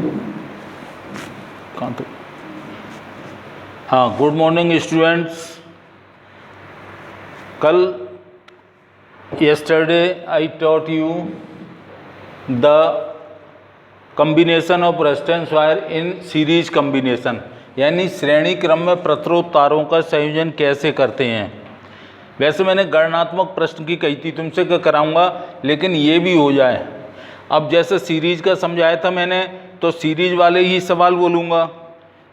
कहाँ तक? हाँ, गुड मॉर्निंग स्टूडेंट्स। कल yesterday I taught you the combination of resistance wire in series combination, यानी श्रेणी क्रम में प्रतिरोध तारों का संयोजन कैसे करते हैं। वैसे मैंने गणनात्मक प्रश्न की कही थी तुमसे क्या कराऊंगा, लेकिन ये भी हो जाए। अब जैसे सीरीज का समझाया था मैंने, तो सीरीज वाले ही सवाल बोलूँगा।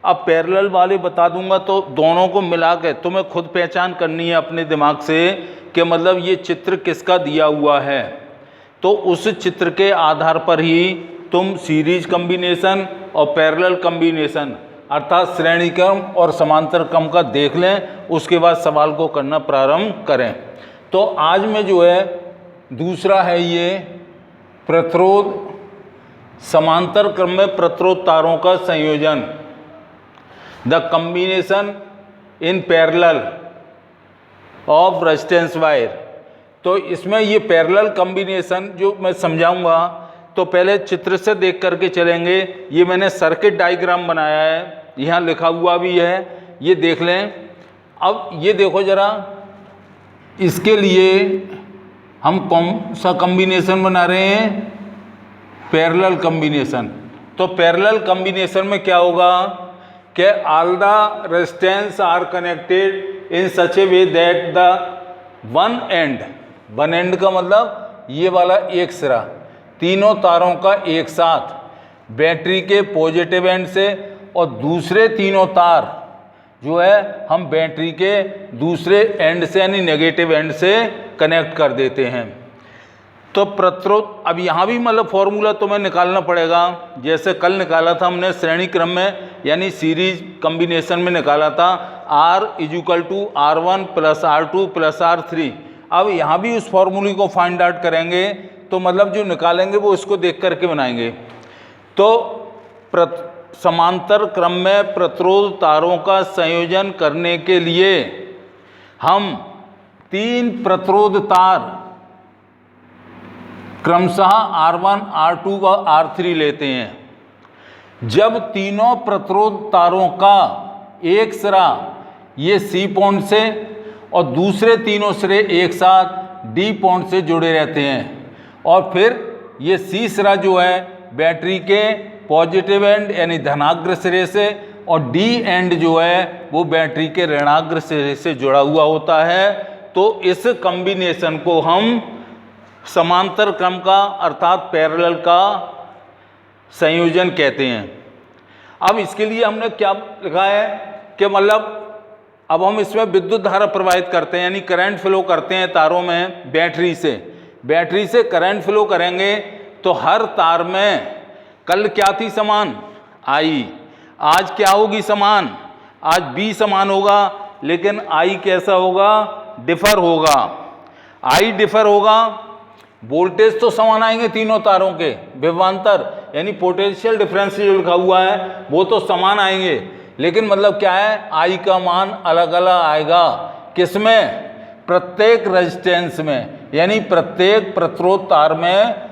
अब पैरेलल वाले बता दूंगा, तो दोनों को मिला के तुम्हें खुद पहचान करनी है अपने दिमाग से कि मतलब ये चित्र किसका दिया हुआ है। तो उस चित्र के आधार पर ही तुम सीरीज कम्बिनेशन और पैरेलल कम्बिनेशन अर्थात श्रेणी क्रम और समांतर क्रम का देख लें, उसके बाद सवाल को करना प्रारंभ करें। तो आज में जो है दूसरा है ये प्रतिरोध, समांतर क्रम में प्रतिरोध तारों का संयोजन, the combination in parallel of resistance wire. तो इसमें ये पैरेलल कम्बिनेशन जो मैं समझाऊंगा, तो पहले चित्र से देख करके चलेंगे। ये मैंने सर्किट डायग्राम बनाया है, यहाँ लिखा हुआ भी है, ये देख लें। अब ये देखो जरा, इसके लिए हम कौन सा कम्बिनेशन बना रहे हैं? Parallel combination. तो पैरेलल कम्बिनेशन में क्या होगा कि all the resistance R connected in such A way that the one and का मतलब ये वाला एक सिरा, तीनों तारों का एक साथ बैटरी के पॉजिटिव एंड से और दूसरे तीनों तार जो है हम बैटरी के दूसरे एंड से यानी नेगेटिव एंड से कनेक्ट कर देते हैं। तो प्रतिरोध, अब यहाँ भी मतलब फॉर्मूला तुम्हें निकालना पड़ेगा, जैसे कल निकाला था हमने श्रेणी क्रम में यानी सीरीज कम्बिनेशन में निकाला था, R = R1 + R2 + R3। अब यहाँ भी उस फॉर्मूले को फाइंड आउट करेंगे, तो मतलब जो निकालेंगे वो इसको देख करके बनाएंगे। तो समांतर क्रम में प्रतिरोध तारों का संयोजन करने के लिए हम 3 प्रतिरोध तार क्रमशः R1, R2 व R3 लेते हैं। जब तीनों प्रतिरोध तारों का एक सिरा ये C पॉइंट से और दूसरे तीनों सिरे एक साथ D पॉइंट से जुड़े रहते हैं, और फिर ये C सिरा जो है बैटरी के पॉजिटिव एंड यानी धनाग्र सिरे से और D एंड जो है वो बैटरी के ऋणाग्र सिरे से जुड़ा हुआ होता है। तो इस कॉम्बिनेशन को हम समांतर क्रम का अर्थात पैरेलल का संयोजन कहते हैं। अब इसके लिए हमने क्या लिखा है कि मतलब अब हम इसमें विद्युत धारा प्रवाहित करते हैं यानी करंट फ्लो करते हैं तारों में बैटरी से करंट फ्लो करेंगे, तो हर तार में कल क्या थी समान I, आज क्या होगी समान, आज B समान होगा, लेकिन I कैसा होगा, डिफर होगा। I डिफर होगा, वोल्टेज तो समान आएंगे तीनों तारों के, विभवांतर यानी पोटेंशियल डिफरेंस जो लिखा हुआ है वो तो समान आएंगे, लेकिन मतलब क्या है, I का मान अलग अलग आएगा। किसमें? प्रत्येक रेजिस्टेंस में, यानी प्रत्येक प्रतिरोध तार में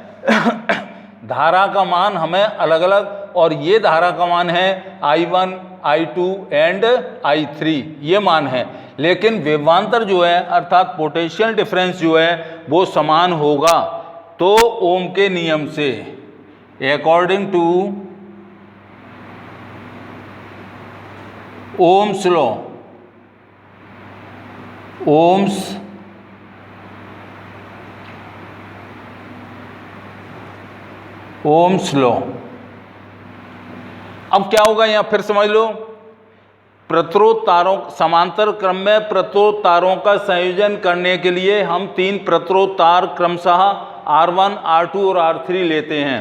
धारा का मान हमें अलग अलग, और ये धारा का मान है I1, I2 एंड I3, ये मान है। लेकिन विभवांतर जो है अर्थात पोटेंशियल डिफरेंस जो है वो समान होगा। तो ओम के नियम से, according to Ohm's law, Ohm's law. अब क्या होगा यहाँ फिर समझ लो, प्रतिरोध तारों समांतर क्रम में प्रतिरोध तारों का संयोजन करने के लिए हम 3 प्रतिरोध तार क्रमशः R1, R2 और R3 लेते हैं।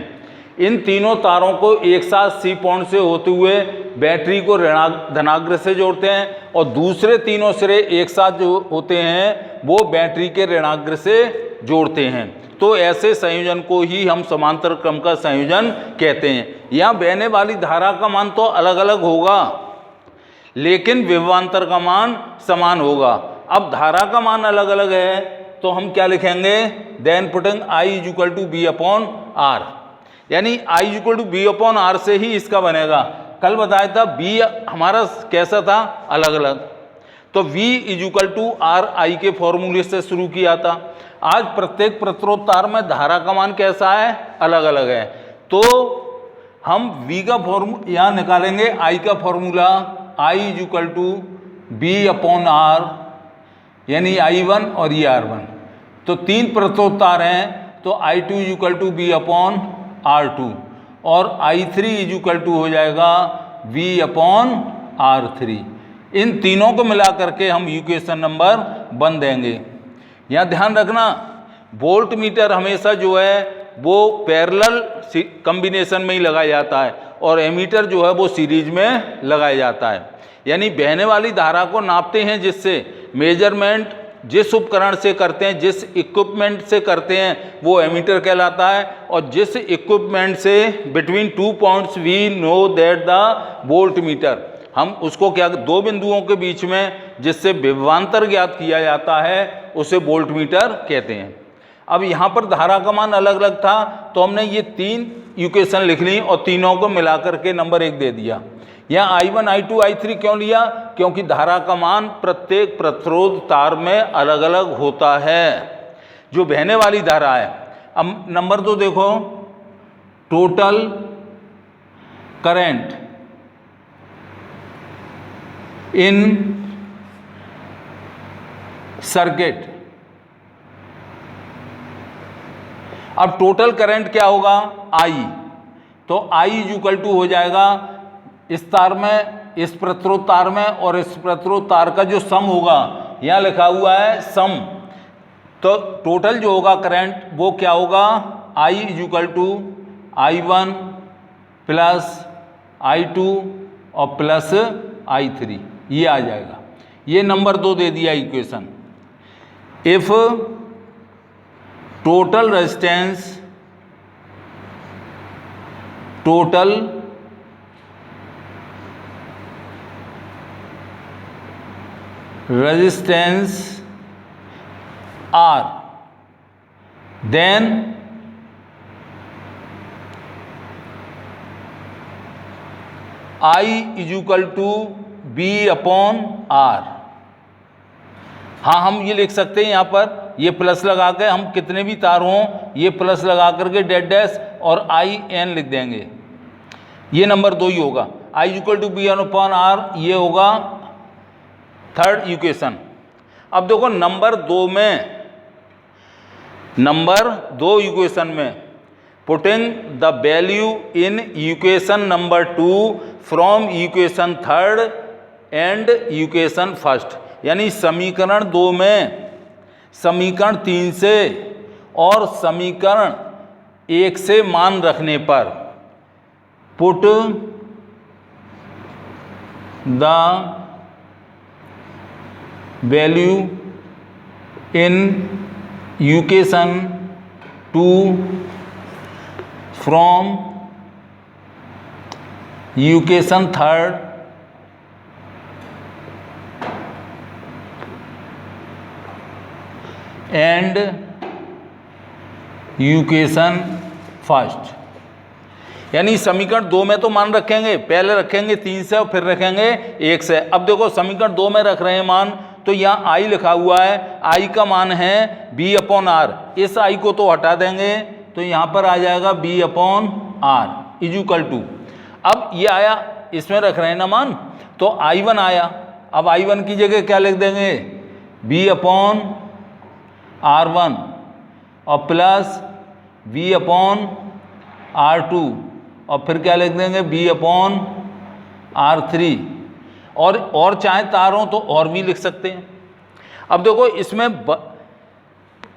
इन तीनों तारों को एक साथ C पॉइंट से होते हुए बैटरी को धनाग्र से जोड़ते हैं, और दूसरे तीनों सिरे एक साथ जो होते हैं वो बैटरी के ऋणाग्र से जोड़ते हैं। तो ऐसे संयोजन को ही हम समांतर क्रम का संयोजन कहते हैं। यहाँ बहने वाली धारा का मान तो अलग अलग होगा, लेकिन विभवांतर का मान समान होगा। अब धारा का मान अलग अलग है तो हम क्या लिखेंगे, देन पुटिंग I = B/R, यानी I equal to B upon R से ही इसका बनेगा। कल बताया था बी हमारा कैसा था, अलग अलग, तो V equal to R I के फॉर्मूले से शुरू किया था। आज प्रत्येक प्रतिरोध तार में धारा का मान कैसा है, अलग अलग है। तो हम V का फॉर्मूला यहाँ निकालेंगे, I का formula I equal to B upon R, यानी I1 और ये R1। तो तीन प्रतिरोध तार हैं, तो I2 equal to B upon R2 और I3 इक्वल टू हो जाएगा V अपॉन R3। इन तीनों को मिला करके हम इक्वेशन नंबर 1 देंगे। यहाँ ध्यान रखना, वोल्ट मीटर हमेशा जो है वो पैरेलल कॉम्बिनेशन में ही लगाया जाता है और एमीटर जो है वो सीरीज में लगाया जाता है। यानी बहने वाली धारा को नापते हैं, जिससे मेजरमेंट जिस उपकरण से करते हैं, जिस इक्विपमेंट से करते हैं, वो एमीटर कहलाता है। और जिस इक्विपमेंट से between 2 points we know that the volt meter, हम उसको क्या, दो बिंदुओं के बीच में जिससे विभवांतर ज्ञात किया जाता है, उसे वोल्ट मीटर कहते हैं। अब यहाँ पर धारा का मान अलग अलग था, तो हमने ये तीन इक्वेशन लिख ली और तीनों को मिलाकर के नंबर 1 दे दिया। यहाँ I1, I2, I3 क्यों लिया? क्योंकि धारा का मान प्रत्येक प्रतिरोध तार में अलग अलग होता है, जो बहने वाली धारा है। अब नंबर 2 देखो, टोटल करंट इन सर्किट। अब टोटल करंट क्या होगा, I, तो I इक्वल टू हो जाएगा इस तार में, इस प्रतिरोध तार में और इस प्रतिरोध तार का जो सम होगा, यहाँ लिखा हुआ है सम, तो टोटल जो होगा करंट वो क्या होगा, I equal to I1 plus I2 और प्लस I3, ये आ जाएगा। ये नंबर 2 दे दिया equation. If total resistance, total resistance R, then I equal to B upon R। हाँ, हम ये लिख सकते हैं यहाँ पर, ये प्लस लगा के, हम कितने भी तार हों ये प्लस लगा करके डेड डैश और IN लिख देंगे। ये नंबर 2 ही होगा, I equal to B upon R, ये होगा थर्ड इक्वेशन। अब देखो नंबर 2 इक्वेशन में, putting the value in equation number 2 from equation 3 and equation 1, यानी समीकरण 2 में समीकरण 3 से और समीकरण 1 से मान रखने पर, put the value in equation 2 from equation 3 and equation 1, यानी समीकरण 2 में तो मान रखेंगे, पहले रखेंगे 3 से और फिर रखेंगे 1 से। अब देखो समीकरण 2 में रख रहे हैं मान, तो यहाँ I लिखा हुआ है, I का मान है B अपॉन R, इस I को तो हटा देंगे, तो यहाँ पर आ जाएगा B upon R equal to, अब ये आया, इसमें रख रहे हैं ना मान, तो I1 आया। अब I1 की जगह क्या लिख देंगे, B अपॉन R1 और प्लस V अपॉन R2 और फिर क्या लिख देंगे, B अपॉन R3, और चाहे तार हो तो और भी लिख सकते हैं। अब देखो इसमें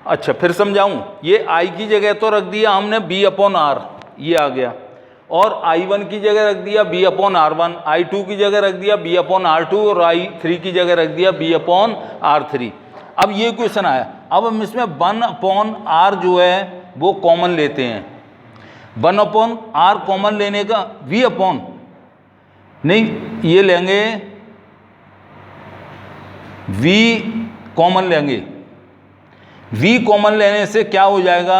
अच्छा फिर समझाऊं, ये I की जगह तो रख दिया हमने B अपॉन R, ये आ गया, और I1 की जगह रख दिया B अपॉन R1, I2 की जगह रख दिया B अपॉन R2 और I3 की जगह रख दिया B अपॉन R3। अब ये क्वेश्चन आया, अब हम इसमें 1 अपॉन R जो है वो कॉमन लेते हैं। 1 अपॉन R कॉमन लेने का, V अपॉन नहीं, ये लेंगे V कॉमन लेंगे। V कॉमन लेने से क्या हो जाएगा,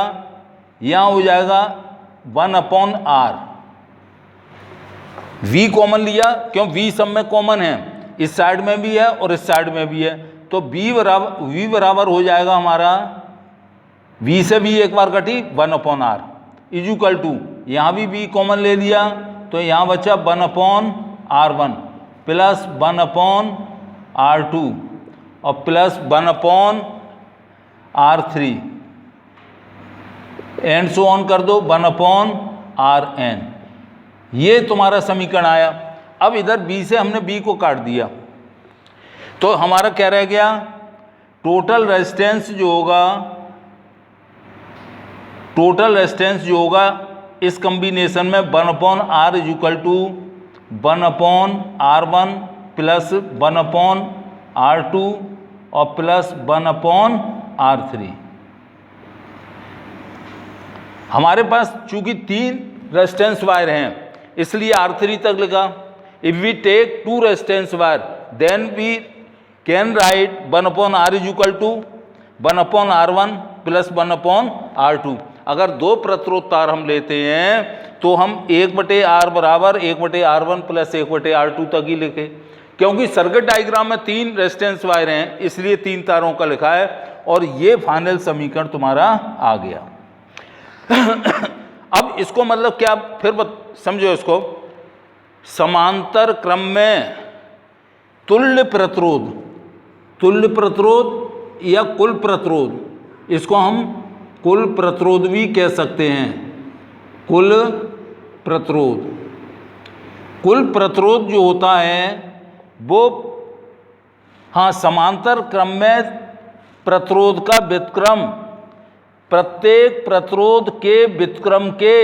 यहाँ हो जाएगा 1/r। v कॉमन लिया, क्यों, v सब में कॉमन है, इस साइड में भी है और इस साइड में भी है, तो v बराबर हो जाएगा हमारा, v से v एक बार कटी 1/r इज इक्वल टू, यहाँ भी v कॉमन ले लिया तो यहाँ बचा 1/r1 प्लस 1/r2 और plus 1/r3 and so on कर दो 1/rn। ये तुम्हारा समीकरण आया। अब इधर b से हमने b को काट दिया तो हमारा क्या रह गया, टोटल रेजिस्टेंस जो होगा इस कॉम्बिनेशन में 1/r is equal to 1/r1 plus 1/r2 और प्लस 1/r3। हमारे पास चूंकि 3 रेजिस्टेंस वायर हैं इसलिए R3 तक लिखा। If we take 2 resistance wire then we can write 1/r is equal to 1/r1 plus 1/r2। अगर 2 प्रतिरोध तार हम लेते हैं तो हम 1/r बराबर 1/r1 प्लस 1/r2 तक ही लिखे, क्योंकि सर्किट डायग्राम में 3 रेजिस्टेंस वायर हैं इसलिए 3 तारों का लिखा है और ये फाइनल समीकरण तुम्हारा आ गया। अब इसको मतलब क्या, फिर समझो इसको, समांतर क्रम में तुल्य प्रतिरोध या कुल प्रतिरोध, इसको हम कुल प्रतिरोध भी कह सकते हैं। कुल प्रतिरोध जो होता है वो, हाँ, समांतर क्रम में प्रतिरोध का व्युत्क्रम प्रत्येक प्रतिरोध के व्युत्क्रम के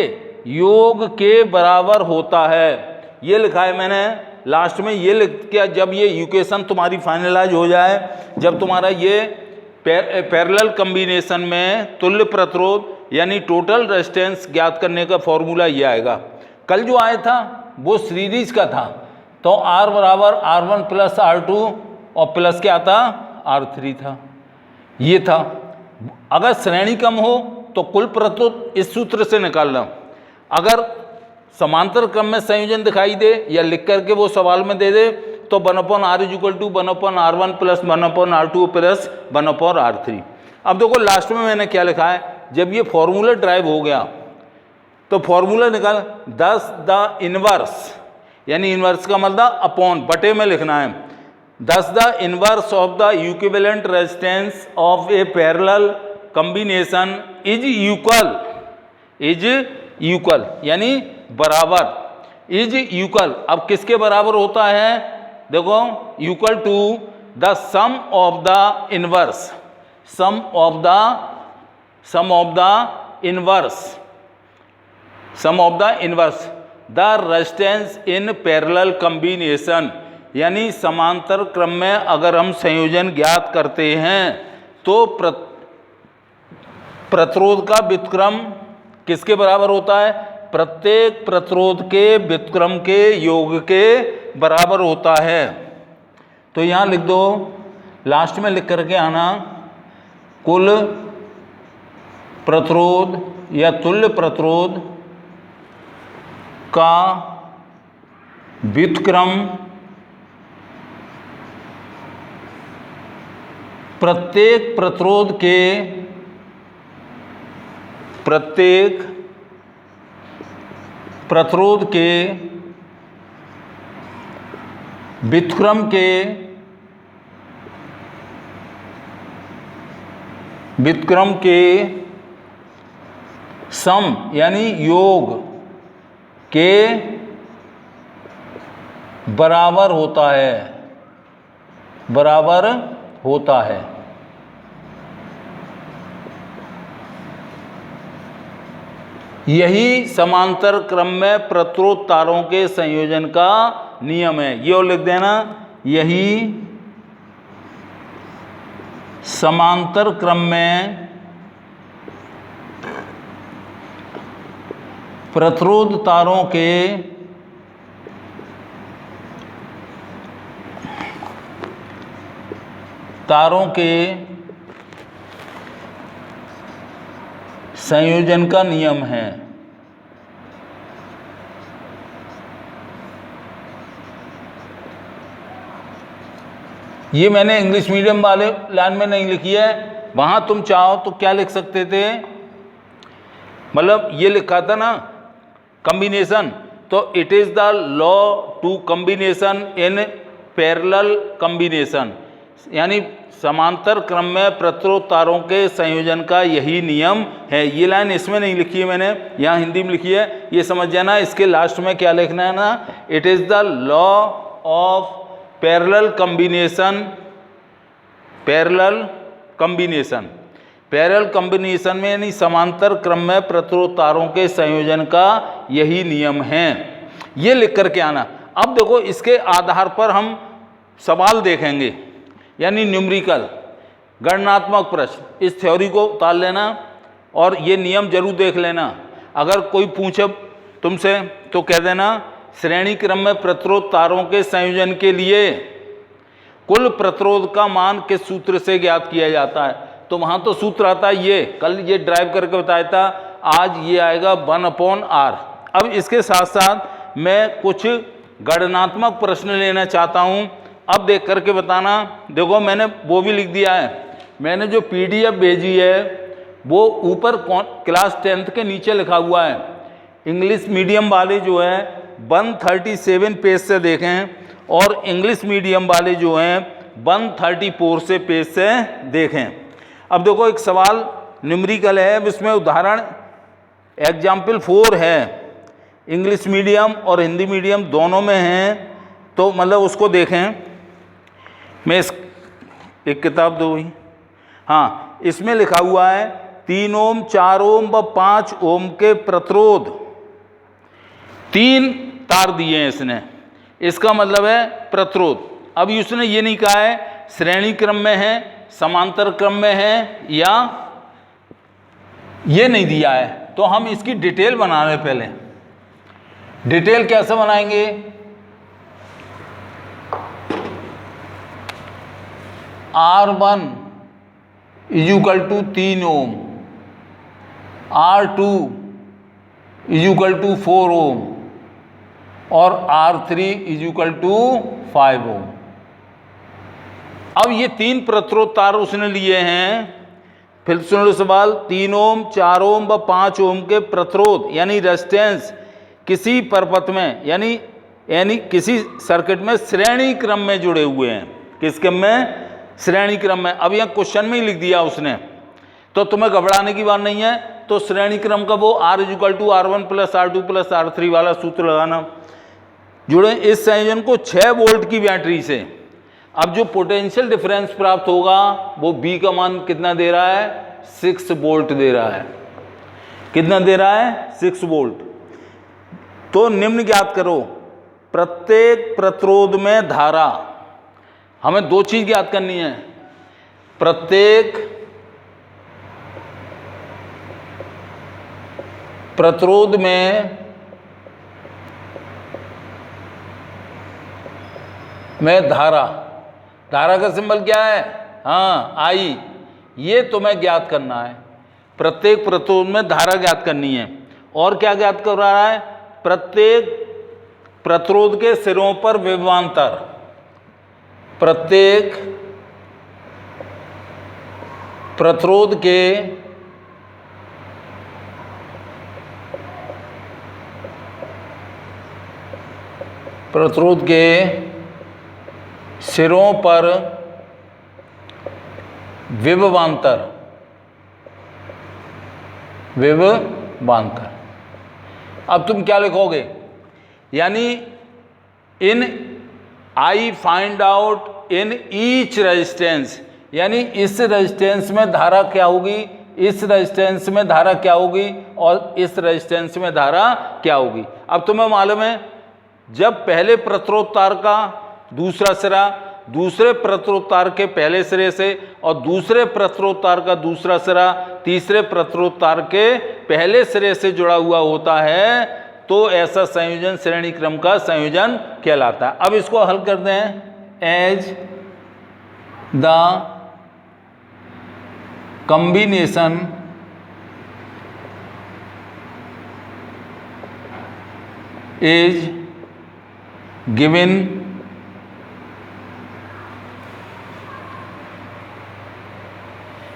योग के बराबर होता है। ये लिखा है मैंने लास्ट में, ये लिख के जब ये इक्वेशन तुम्हारी फाइनलाइज हो जाए, जब तुम्हारा ये पैरेलल कॉम्बिनेशन में तुल्य प्रतिरोध यानी टोटल रेजिस्टेंस ज्ञात करने का फॉर्मूला ये आएगा। कल जो आया था वो सीरीज का था, तो R बराबर R1 प्लस R2 और प्लस क्या था, R3 था, ये था। अगर श्रेणी कम हो तो कुल प्रतिरोध इस सूत्र से निकालना। अगर समांतर क्रम में संयोजन दिखाई दे या लिख करके वो सवाल में दे दे तो 1/r is equal to 1/r1 plus 1/r2 plus 1/r3। अब देखो लास्ट में मैंने क्या लिखा है, जब ये फॉर्मूला ड्राइव हो गया तो फॉर्मूला निकाल 10 द इनवर्स, यानी इनवर्स का मतलब अपॉन, बटे में लिखना है, 10 the inverse of the equivalent resistance of A parallel combination is equal यानी बराबर, इज इक्वल। अब किसके बराबर होता है, देखो, equal to the sum of the inverse, sum of the inverse the resistance in parallel combination, यानी समांतर क्रम में अगर हम संयोजन ज्ञात करते हैं तो प्रतिरोध का व्युत्क्रम किसके बराबर होता है, प्रत्येक प्रतिरोध के व्युत्क्रम के योग के बराबर होता है। तो यहाँ लिख दो, लास्ट में लिख करके आना, कुल प्रतिरोध या तुल्य प्रतिरोध का व्युत्क्रम प्रत्येक प्रतिरोध के व्युत्क्रम के सम यानी योग के बराबर होता है। यही समांतर क्रम में प्रतिरोध तारों के संयोजन का नियम है। ये और लिख देना, यही समांतर क्रम में प्रतिरोध तारों के संयोजन का नियम है। ये मैंने इंग्लिश मीडियम वाले लाइन में नहीं लिखी है, वहाँ तुम चाहो तो क्या लिख सकते थे, मतलब ये लिखा था ना कम्बिनेशन, तो it is the law to combination in parallel combination, यानी समांतर क्रम में प्रतिरोध तारों के संयोजन का यही नियम है। ये लाइन इसमें नहीं लिखी है मैंने, यहाँ हिंदी में लिखी है, ये समझ जाना। इसके लास्ट में क्या लिखना है ना, it is the law of parallel combination, parallel combination, parallel combination में यानी समांतर क्रम में प्रतिरोध तारों के संयोजन का यही नियम है। ये लिख करके आना। अब देखो इसके आधार पर हम सवाल देखेंगे, यानी न्यूमेरिकल गणनात्मक प्रश्न। इस थ्योरी को उतार लेना और ये नियम जरूर देख लेना। अगर कोई पूछे तुमसे तो कह देना श्रेणी क्रम में प्रतिरोध तारों के संयोजन के लिए कुल प्रतिरोध का मान किस सूत्र से ज्ञात किया जाता है, तो वहाँ तो सूत्र आता है ये, कल ये ड्राइव करके बताया था, आज ये आएगा 1/r। अब इसके साथ साथ मैं कुछ गणनात्मक प्रश्न लेना चाहता हूँ, अब देख करके बताना। देखो मैंने वो भी लिख दिया है, मैंने जो PDF भेजी है वो ऊपर क्लास 10th के नीचे लिखा हुआ है। इंग्लिश मीडियम वाले जो है 137 पेज से देखें और इंग्लिश मीडियम वाले जो हैं 134 से पेज से देखें। अब देखो एक सवाल न्यूमेरिकल है, इसमें उदाहरण एग्जाम्पल 4 है, इंग्लिश मीडियम और हिंदी मीडियम दोनों में हैं, तो मतलब उसको देखें। मैं इस एक किताब दो ही, हाँ, इसमें लिखा हुआ है 3 ओम 4 ओम व 5 ओम के प्रतिरोध, 3 तार दिए हैं इसने, इसका मतलब है प्रतिरोध। अब उसने ये नहीं कहा है श्रेणी क्रम में है, समांतर क्रम में है, या ये नहीं दिया है, तो हम इसकी डिटेल बना रहे। पहले डिटेल कैसे बनाएंगे, R1 = 3 ओम, R2 = 4 ओम और R3 = 5 ओम। अब ये 3 प्रतिरोध तार उसने लिए हैं। फिर सुन लो सवाल, 3 ओम 4 ओम व 5 ओम के प्रतिरोध यानी रेजिस्टेंस किसी परपथ में यानी किसी सर्किट में श्रेणी क्रम में जुड़े हुए हैं। किस क्रम में? श्रेणी क्रम में। अब यहाँ क्वेश्चन में ही लिख दिया उसने, तो तुम्हें घबराने की बात नहीं है। तो श्रेणी क्रम का वो R = R1 + R2 + R3 वाला सूत्र लगाना। जुड़े इस संयोजन को 6 वोल्ट की बैटरी से। अब जो पोटेंशियल डिफरेंस प्राप्त होगा वो B का मान कितना दे रहा है? 6 वोल्ट दे रहा है। कितना दे रहा है? 6 वोल्ट। तो निम्न ज्ञात करो, प्रत्येक प्रतिरोध में धारा, हमें 2 चीज ज्ञात करनी है। प्रत्येक प्रतिरोध में धारा, धारा का सिंबल क्या है? हाँ, I। ये तुम्हें ज्ञात करना है। प्रत्येक प्रतिरोध में धारा ज्ञात करनी है। और क्या ज्ञात कर रहा है? प्रत्येक प्रतिरोध के सिरों पर विभवांतर, प्रत्येक प्रतिरोध के सिरों पर विभवांतर, अब तुम क्या लिखोगे? यानी इन I find out in each resistance, यानी इस रेजिस्टेंस में धारा क्या होगी, इस रेजिस्टेंस में धारा क्या होगी और इस रेजिस्टेंस में धारा क्या होगी। अब तुम्हें मालूम है, जब पहले प्रतिरोध तार का दूसरा सिरा दूसरे प्रतिरोध तार के पहले सिरे से और दूसरे प्रतिरोध तार का दूसरा सिरा तीसरे प्रतिरोध तार के पहले सिरे से जुड़ा हुआ होता है, तो ऐसा संयोजन श्रेणी क्रम का संयोजन कहलाता है। अब इसको हल करते हैं। As the combination is given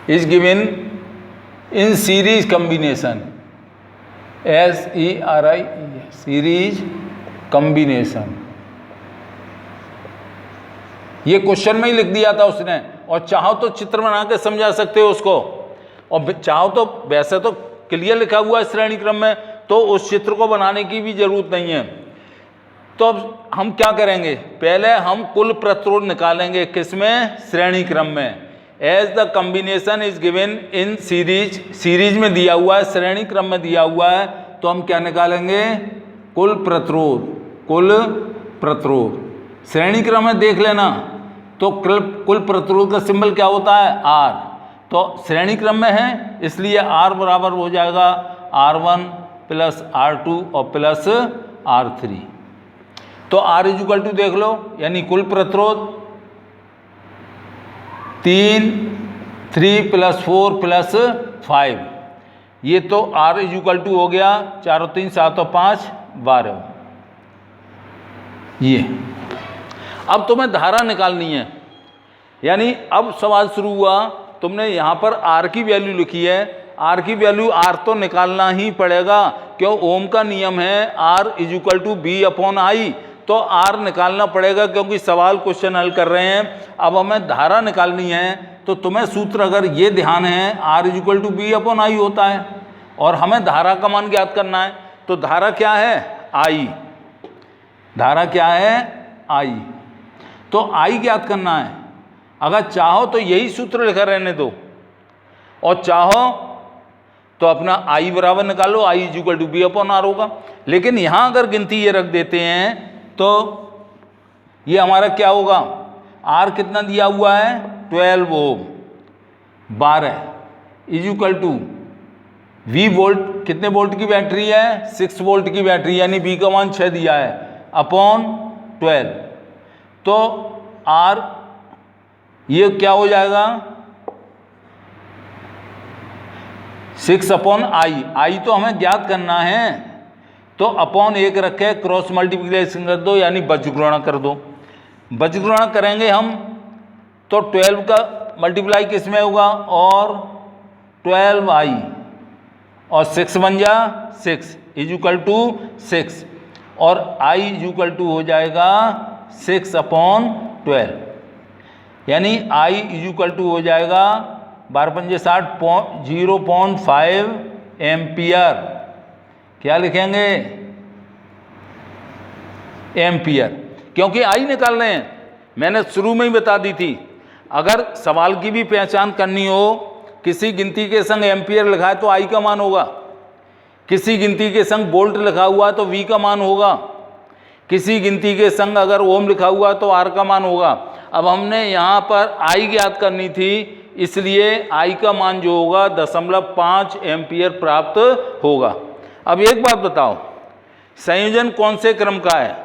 is given in series combination, SERI, series combination. ये क्वेश्चन में ही लिख दिया था उसने, और चाहो तो चित्र बना के समझा सकते हो उसको, और चाहो तो वैसे तो क्लियर लिखा हुआ है श्रेणी क्रम में, तो उस चित्र को बनाने की भी जरूरत नहीं है। तो अब हम क्या करेंगे, पहले हम कुल प्रतिरोध निकालेंगे, किसमें, श्रेणी क्रम में। As the combination is given in series, series में दिया हुआ है, श्रेणी क्रम में दिया हुआ है, तो हम क्या निकालेंगे, कुल प्रतिरोध। कुल प्रतिरोध श्रेणी क्रम में देख लेना, तो कुल प्रतिरोध का सिंबल क्या होता है, R। तो श्रेणी क्रम में है, इसलिए R बराबर हो जाएगा R1 प्लस R2 और प्लस R3। तो R इक्वल टू देख लो, यानी कुल प्रतिरोध 3 प्लस 4 प्लस 5, ये तो R इक्वल टू हो गया 4 और 3 7 और 5 12। ये अब तुम्हें धारा निकालनी है, यानी अब सवाल शुरू हुआ, तुमने यहाँ पर R की वैल्यू लिखी है, R की वैल्यू R तो निकालना ही पड़ेगा, क्यों, ओम का नियम है R इक्वल टू B/I, तो R निकालना पड़ेगा, क्योंकि सवाल क्वेश्चन हल कर रहे हैं। अब हमें धारा निकालनी है, तो तुम्हें सूत्र अगर ये ध्यान है, R इक्वल टू B/I होता है, और हमें धारा का मान ज्ञात करना है। तो धारा क्या है, I। धारा क्या है, I। तो I ज्ञात करना है। अगर चाहो तो यही सूत्र लिखा रहने दो, और चाहो तो अपना I बराबर निकालो, I इक्वल टू B/R होगा। लेकिन यहाँ अगर गिनती ये रख देते हैं, तो ये हमारा क्या होगा, R कितना दिया हुआ है, 12 ओम, 12 इक्वल टू V वोल्ट, कितने वोल्ट की बैटरी है, 6 वोल्ट की बैटरी, यानी V का मान 6 दिया है, अपॉन 12। तो R ये क्या हो जाएगा, 6/I तो हमें ज्ञात करना है, तो अपॉन 1 रखे, क्रॉस मल्टीप्लिकेशन कर दो, यानी बजगुणा कर दो। बजगुणा करेंगे हम, तो 12 का मल्टीप्लाई किस में होगा, और 12I, और 6 बन जा 6 इक्वल टू 6, और I इक्वल टू हो जाएगा 6/12, यानी I इक्वल टू हो जाएगा 12×5 0.5 एम्पियर। क्या लिखेंगे, एम्पियर, क्योंकि I निकाल रहे हैं। मैंने शुरू में ही बता दी थी, अगर सवाल की भी पहचान करनी हो, किसी गिनती के संग एम्पियर लिखा है तो I का मान होगा, किसी गिनती के संग वोल्ट लिखा हुआ है तो V का मान होगा, किसी गिनती के संग अगर ओम लिखा हुआ है तो R का मान होगा। अब हमने यहाँ पर I ज्ञात करनी थी, इसलिए I का मान जो होगा 0.5 एम्पियर प्राप्त होगा। अब एक बात बताओ, संयोजन कौन से क्रम का है,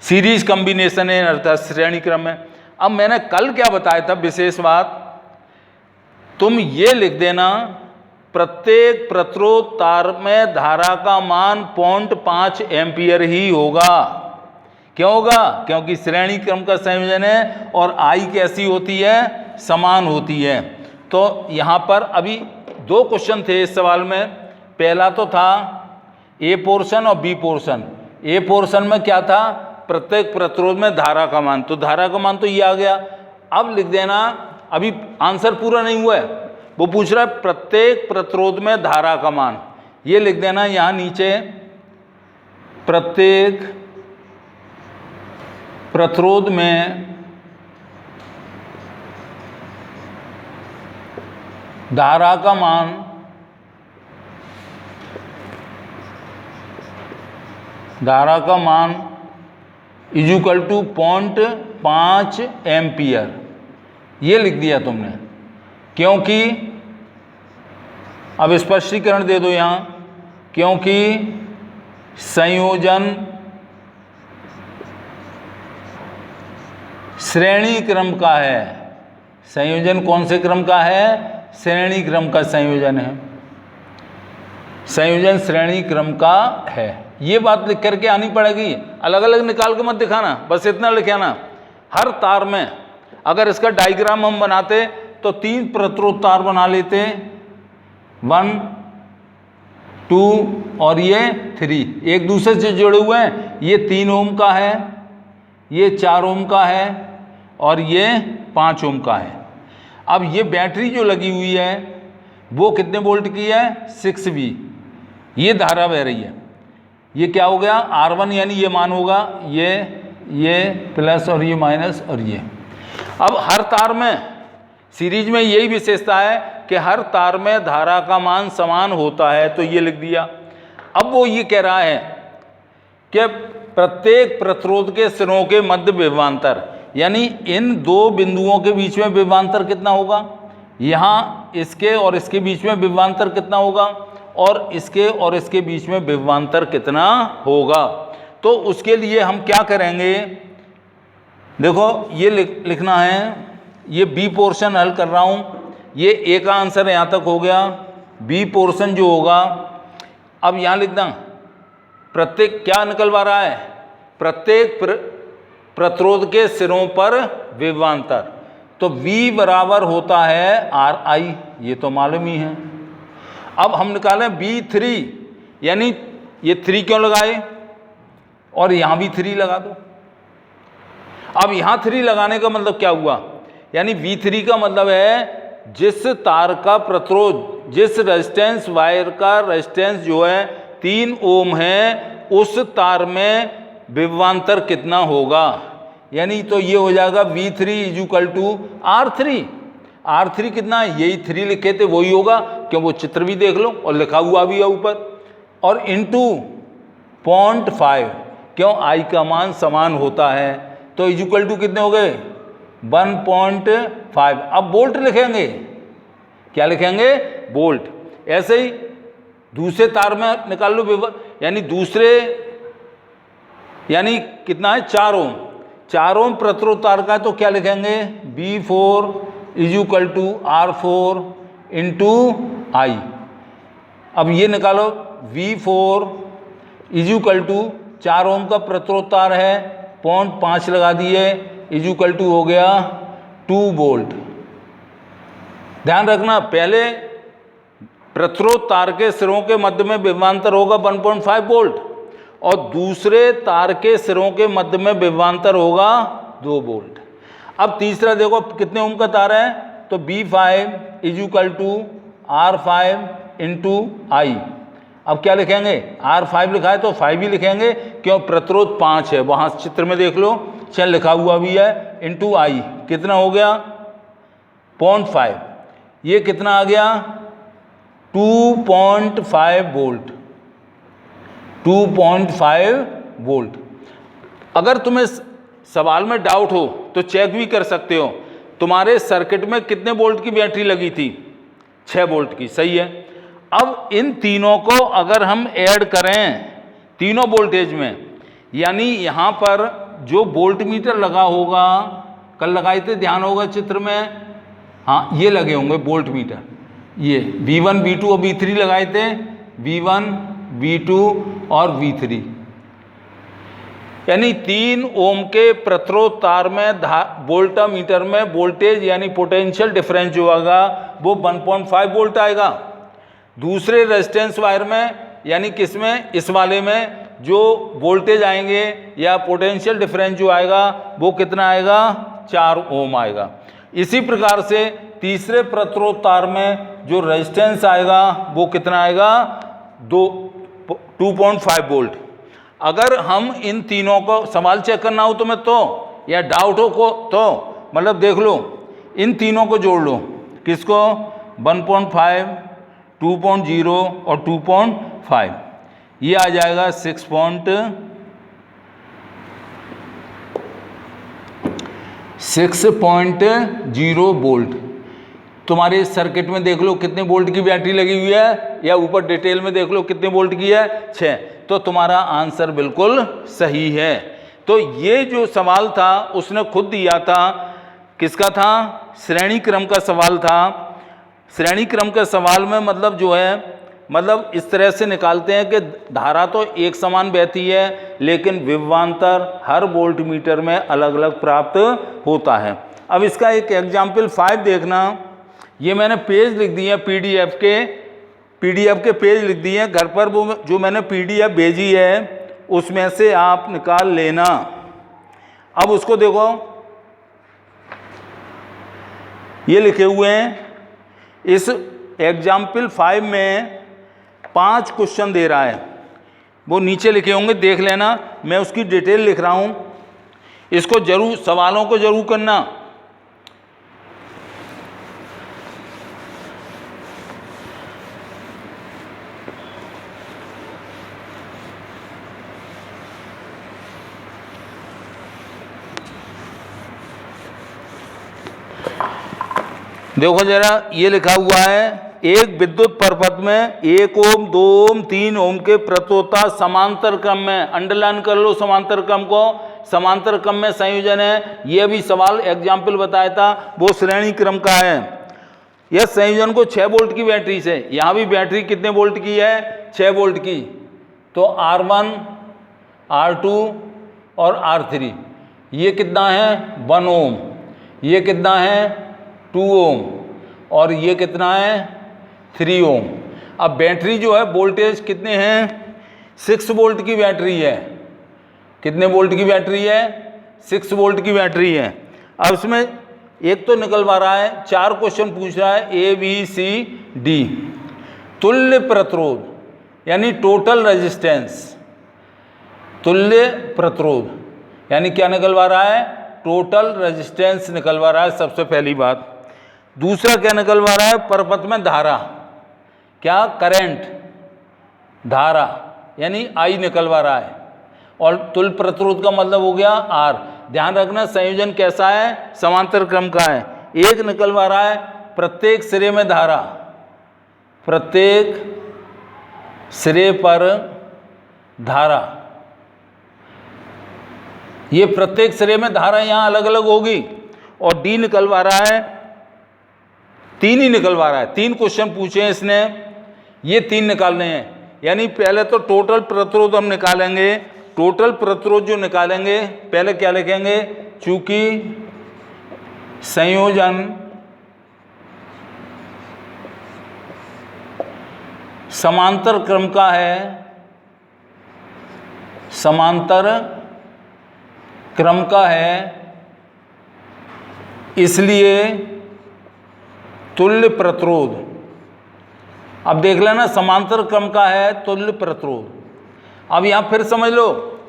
सीरीज कॉम्बिनेशन है, अर्थात श्रेणी क्रम है। अब मैंने कल क्या बताया था, विशेष बात, तुम ये लिख देना, प्रत्येक प्रतिरोध तार में धारा का मान 0.5 एम्पियर ही होगा। क्यों होगा, क्योंकि श्रेणी क्रम का संयोजन है, और I कैसी होती है, समान होती है। तो यहाँ पर अभी 2 क्वेश्चन थे इस सवाल में, पहला तो था A पोर्शन और B पोर्शन। A पोर्शन में क्या था, प्रत्येक प्रतिरोध में धारा का मान, तो धारा का मान तो ये आ गया। अब लिख देना, अभी आंसर पूरा नहीं हुआ है, वो पूछ रहा है प्रत्येक प्रतिरोध में धारा का मान, ये लिख देना यहाँ नीचे, प्रत्येक प्रतिरोध में धारा का मान इक्वल टू 0.5 एम्पियर, ये लिख दिया तुमने। क्योंकि अब स्पष्टीकरण दे दो यहाँ, क्योंकि संयोजन श्रेणी क्रम का है। संयोजन कौन से क्रम का है, श्रेणी क्रम का संयोजन है, संयोजन श्रेणी क्रम का है। ये बात लिख करके आनी पड़ेगी, अलग अलग निकाल के मत दिखाना, बस इतना लिखाना। हर तार में अगर इसका डायग्राम हम बनाते तो 3 प्रतिरोध तार बना लेते, 1 2 और ये 3 एक दूसरे से जुड़े हुए हैं। ये 3 ओम का है, ये 4 ओम का है और ये 5 ओम का है। अब ये बैटरी जो लगी हुई है वो कितने वोल्ट की है, 6V। ये धारा बह रही है, ये क्या हो गया R1, यानी ये मान होगा ये प्लस और ये माइनस और ये। अब हर तार में सीरीज में यही विशेषता है कि हर तार में धारा का मान समान होता है, तो ये लिख दिया। अब वो ये कह रहा है कि प्रत्येक प्रतिरोध के सिरों के मध्य विभवांतर, यानी इन 2 बिंदुओं के बीच में विभवांतर कितना होगा, यहाँ इसके और इसके बीच में विभवांतर कितना होगा, और इसके और इसके बीच में विभवांतर कितना होगा। तो उसके लिए हम क्या करेंगे, देखो ये लिखना है, ये बी पोर्शन हल कर रहा हूँ, ये ए का आंसर यहाँ तक हो गया। बी पोर्शन जो होगा, अब यहाँ लिखना प्रत्येक क्या निकलवा रहा है, प्रत्येक प्रतिरोध के सिरों पर विभवांतर, तो V बराबर होता है RI, ये तो मालूम ही है। अब हम निकालें B3, यानी ये 3 क्यों लगाए और यहाँ भी 3 लगा दो। अब यहाँ 3 लगाने का मतलब क्या हुआ, यानी V3 का मतलब है जिस तार का प्रतिरोध, जिस रेजिस्टेंस वायर का रेजिस्टेंस जो है 3 ओम है, उस तार में विभवांतर कितना होगा, यानी तो ये हो जाएगा V3 = R3। R3 कितना है, यही 3 लिखे थे वही होगा, क्यों वो चित्र भी देख लो और लिखा हुआ भी है ऊपर, और इंटू 0.5, क्यों I का मान समान होता है, तो = कितने हो गए 1.5। अब वोल्ट लिखेंगे, क्या लिखेंगे, वोल्ट। ऐसे ही दूसरे तार में निकाल लो विभव, यानी दूसरे, यानी कितना है 4 ओम, 4 ओम प्रतिरोध तार का, तो क्या लिखेंगे B4 = R4 × I। अब ये निकालो, V4 = 4 ओम का प्रतिरोध तार है, 0.5 लगा दिए, = हो गया 2 वोल्ट। ध्यान रखना, पहले प्रतिरोध तार के सिरों के मध्य में विभवांतर होगा 1.5 वोल्ट, और दूसरे तार के सिरों के मध्य में विभवांतर होगा 2 वोल्ट। अब तीसरा देखो कितने ओम का तार है, तो B5 = R5 × I। अब क्या लिखेंगे, R5 लिखा है तो 5 ही लिखेंगे, क्यों प्रतिरोध 5 है, वहाँ चित्र में देख लो, चल लिखा हुआ भी है, × I कितना हो गया 0.5, ये कितना आ गया 2.5 वोल्ट, 2.5 वोल्ट। अगर तुम्हें सवाल में डाउट हो तो चेक भी कर सकते हो, तुम्हारे सर्किट में कितने वोल्ट की बैटरी लगी थी, 6 वोल्ट की, सही है। अब इन तीनों को अगर हम ऐड करें तीनों वोल्टेज में, यानी यहाँ पर जो वोल्ट मीटर लगा होगा, कल लगाए थे ध्यान होगा चित्र में, हाँ ये लगे होंगे वोल्ट मीटर, ये V1 V2 और V3 लगाए थे, V1 V2 और V3, यानी 3 ओम के प्रतिरोध तार में वोल्टामीटर में वोल्टेज यानी पोटेंशियल डिफरेंस जो आएगा वो 1.5 वोल्ट आएगा। दूसरे रेजिस्टेंस वायर में, यानी किसमें, इस वाले में जो वोल्टेज आएंगे या पोटेंशियल डिफरेंस जो आएगा वो कितना आएगा 4 ओम आएगा। इसी प्रकार से तीसरे प्रतिरोध तार में जो रेजिस्टेंस आएगा वो कितना आएगा 2.5 वोल्ट। अगर हम इन तीनों को, सवाल चेक करना हो तुम्हें तो, या डाउट हो को तो मतलब देख लो, इन तीनों को जोड़ लो, किसको 1.5, 2.0 और 2.5, ये आ जाएगा 6.0 वोल्ट। तुम्हारे सर्किट में देख लो कितने वोल्ट की बैटरी लगी हुई है, या ऊपर डिटेल में देख लो कितने वोल्ट की है 6, तो तुम्हारा आंसर बिल्कुल सही है। तो ये जो सवाल था उसने खुद दिया था, किसका था, श्रेणी क्रम का सवाल था। श्रेणी क्रम के सवाल में मतलब जो है, मतलब इस तरह से निकालते हैं कि धारा तो एक समान बहती है लेकिन विभवांतर हर वोल्ट मीटर में अलग अलग प्राप्त होता है। अब इसका एक एग्जाम्पल 5 देखना, ये मैंने पेज लिख दिए पीडीएफ के पेज लिख दिए हैं। घर पर वो जो मैंने पीडीएफ भेजी है उसमें से आप निकाल लेना। अब उसको देखो, ये लिखे हुए हैं। इस एग्जाम्पल 5 में 5 क्वेश्चन दे रहा है, वो नीचे लिखे होंगे, देख लेना। मैं उसकी डिटेल लिख रहा हूँ, इसको जरूर, सवालों को जरूर करना। देखो जरा, ये लिखा हुआ है, एक विद्युत परपथ में 1 ओम, 2 ओम, 3 ओम के प्रतिरोधकता समांतर क्रम में, अंडरलाइन कर लो समांतर क्रम को, समांतर क्रम में संयोजन है। ये भी सवाल एग्जाम्पल बताया था, वो श्रेणी क्रम का है। यह संयोजन को 6 वोल्ट की बैटरी से, यहाँ भी बैटरी कितने वोल्ट की है, 6 वोल्ट की, तो R1, R2 और R3, ये कितना है 1 ओम, ये कितना है 2 ओम, और ये कितना है 3 ओम। अब बैटरी जो है वोल्टेज कितने हैं, 6 वोल्ट की बैटरी है। कितने वोल्ट की बैटरी है, 6 वोल्ट की बैटरी है। अब इसमें एक तो निकलवा रहा है, 4 क्वेश्चन पूछ रहा है, A B C D। तुल्य प्रतिरोध यानी टोटल रेजिस्टेंस, तुल्य प्रतिरोध यानी क्या निकलवा रहा है, टोटल रेजिस्टेंस निकलवा रहा है सबसे पहली बात। दूसरा क्या निकलवा रहा है, परपथ में धारा, क्या करंट, धारा यानी I निकलवा रहा है। और तुल्य प्रतिरोध का मतलब हो गया R। ध्यान रखना संयोजन कैसा है, समांतर क्रम का है। एक निकलवा रहा है प्रत्येक सिरे में धारा, प्रत्येक सिरे पर धारा, ये प्रत्येक सिरे में धारा यहाँ अलग अलग होगी। और D निकलवा रहा है, 3 ही निकलवा रहा है, 3 क्वेश्चन पूछे हैं इसने, ये 3 निकालने हैं। यानी पहले तो टोटल प्रतिरोध हम निकालेंगे। टोटल प्रतिरोध जो निकालेंगे, पहले क्या लिखेंगे, चूंकि संयोजन समांतर क्रम का है, समांतर क्रम का है, इसलिए तुल्य प्रतिरोध। अब देख लेना, समांतर क्रम का है, तुल्य प्रतिरोध। अब यहां फिर समझ लो,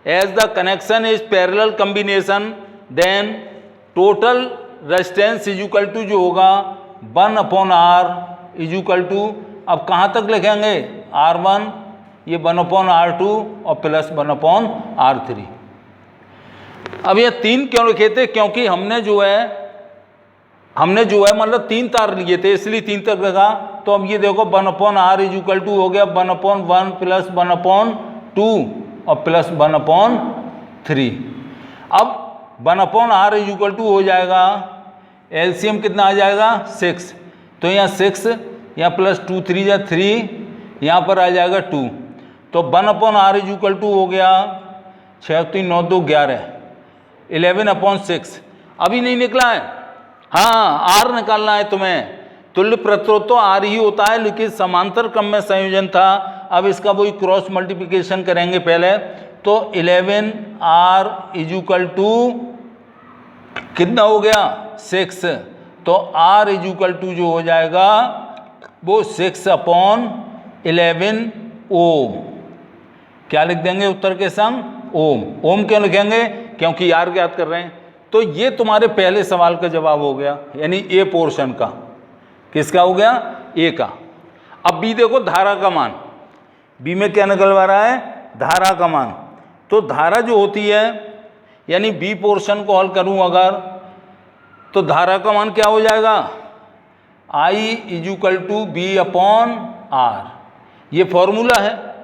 as the connection is parallel combination then total resistance is equal to जो होगा 1/R इज इक्वल टू, अब कहां तक लिखेंगे, R1, ये 1/R2 और प्लस 1/R3। अब ये 3 क्यों लिखे थे, क्योंकि हमने जो है मतलब 3 तार लिए थे, इसलिए 3 तक लगा। तो अब ये देखो 1/R इज इक्वल टू हो गया 1/1 प्लस 1/2 और प्लस 1/3। अब 1/R इज इक्वल टू हो जाएगा, एलसीएम कितना आ जाएगा 6, तो यहाँ 6, यहाँ प्लस 2 3 या 3, यहाँ पर आ जाएगा 2, तो 1/R इज इक्वल टू हो गया 6 3 9 2 11, 11/6। अभी नहीं निकला है, हाँ R निकालना है तुम्हें। तुल्य प्रतिरोध तो R ही होता है, लेकिन समांतर क्रम में संयोजन था। अब इसका वही क्रॉस मल्टीप्लिकेशन करेंगे पहले, तो 11R इज इक्वल टू कितना हो गया 6, तो R इज इक्वल टू जो हो जाएगा वो 6/11 ओम। क्या लिख देंगे उत्तर के संग, ओम। ओम क्यों लिखेंगे, क्योंकि R ज्ञात कर रहे हैं। तो ये तुम्हारे पहले सवाल का जवाब हो गया, यानी ए पोर्शन का। किसका हो गया, ए का। अब बी देखो, धारा का मान, बी में क्या निकलवा रहा है, धारा का मान। तो धारा जो होती है, यानी बी पोर्शन को हल करूं अगर, तो धारा का मान क्या हो जाएगा, I is equal to B/R। ये फॉर्मूला है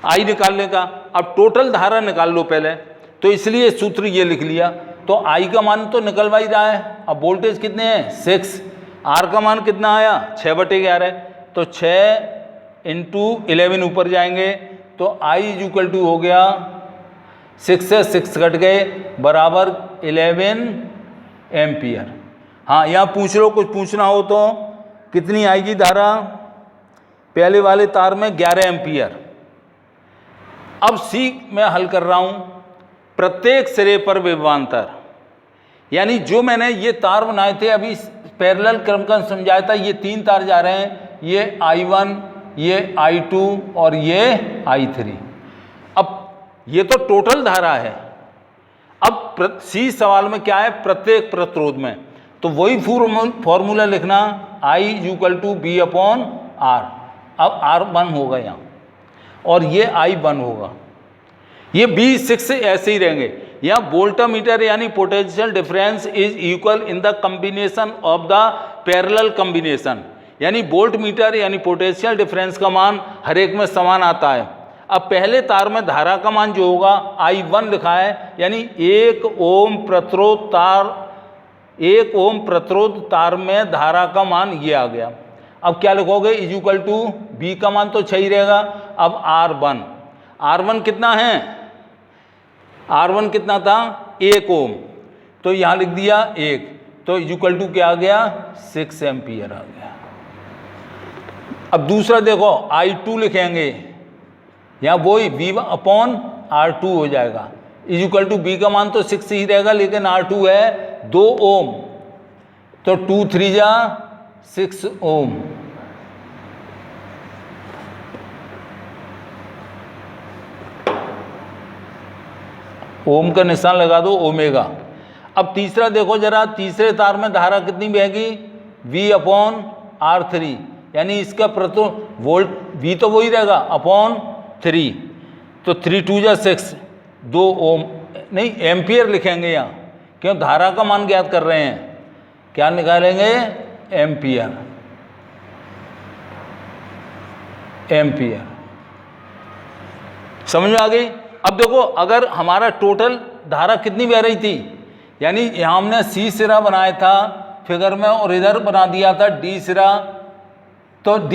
I निकालने का। अब टोटल धारा निकाल लो पहले, तो इसलिए सूत्र ये लिख लिया। तो I का मान तो निकलवा ही रहा है। अब वोल्टेज कितने हैं 6, R का मान कितना आया 6/11, तो 6 × 11 ऊपर जाएंगे, तो I इज इक्वल टू हो गया 6 से 6 कट गए, बराबर 11 एम्पियर। हाँ, यहाँ पूछ लो, कुछ पूछना हो तो। कितनी आएगी धारा? पहले वाले तार में 11 एम्पियर। अब सी मैं हल कर रहा हूँ, प्रत्येक सिरे पर विभवांतर, यानी जो मैंने ये तार बनाए थे अभी पैरेलल क्रम का समझाया था, ये 3 तार जा रहे हैं, ये I1, ये I2 और ये I3। अब ये तो टोटल धारा है। अब सी सवाल में क्या है? प्रत्येक प्रतिरोध में, तो वही फॉर्मूला लिखना, I = B/R। अब R1 होगा यहाँ और ये I1 होगा, ये B6 ऐसे ही रहेंगे। यहाँ वोल्टामीटर यानी potential difference is equal in the combination of the parallel combination, यानी वोल्ट मीटर यानी पोटेंशियल डिफरेंस का मान हर एक में समान आता है। अब पहले तार में धारा का मान जो होगा I1 लिखा है, यानी 1 ओम प्रतिरोध तार में धारा का मान ये आ गया। अब क्या लिखोगे? = B का मान तो 6 ही रहेगा। अब R1 कितना है? R1 कितना था? 1 ओम, तो यहाँ लिख दिया 1, तो = क्या आ गया? 6 एम्पियर आ गया। अब दूसरा देखो, I2 लिखेंगे, यहाँ वही V/R2 हो जाएगा, = B का मान तो 6 ही रहेगा, लेकिन R2 है 2 ओम, तो 2 3 जा 6 ओम। ओम का निशान लगा दो, ओमेगा। अब तीसरा देखो जरा, तीसरे तार में धारा कितनी बहेगी? V/R3, यानी इसका वोल्ट V तो वही रहेगा /3, तो 3 2 जा 6, 2 ओम नहीं एम्पियर लिखेंगे यहाँ, क्यों? धारा का मान ज्ञात कर रहे हैं, क्या निकालेंगे? एम्पियर। समझ में आ गई? अब देखो, अगर हमारा टोटल धारा कितनी बह रही थी, यानी यहाँ हमने C सिरा बनाया था फिगर में और इधर बना दिया था D सिरा, तो D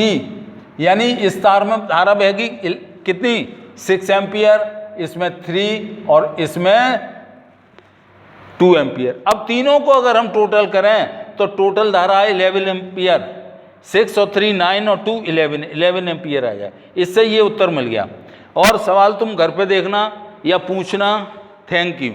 यानी इस तार में धारा बहेगी कितनी? 6 एम्पियर, इसमें 3 और इसमें 2 एम्पियर। अब तीनों को अगर हम टोटल करें तो टोटल धारा है 11 एम्पियर। 6 और 3 9 और 2 11 एम्पियर आ जाए। इससे ये उत्तर मिल गया। और सवाल तुम घर पे देखना या पूछना। Thank you.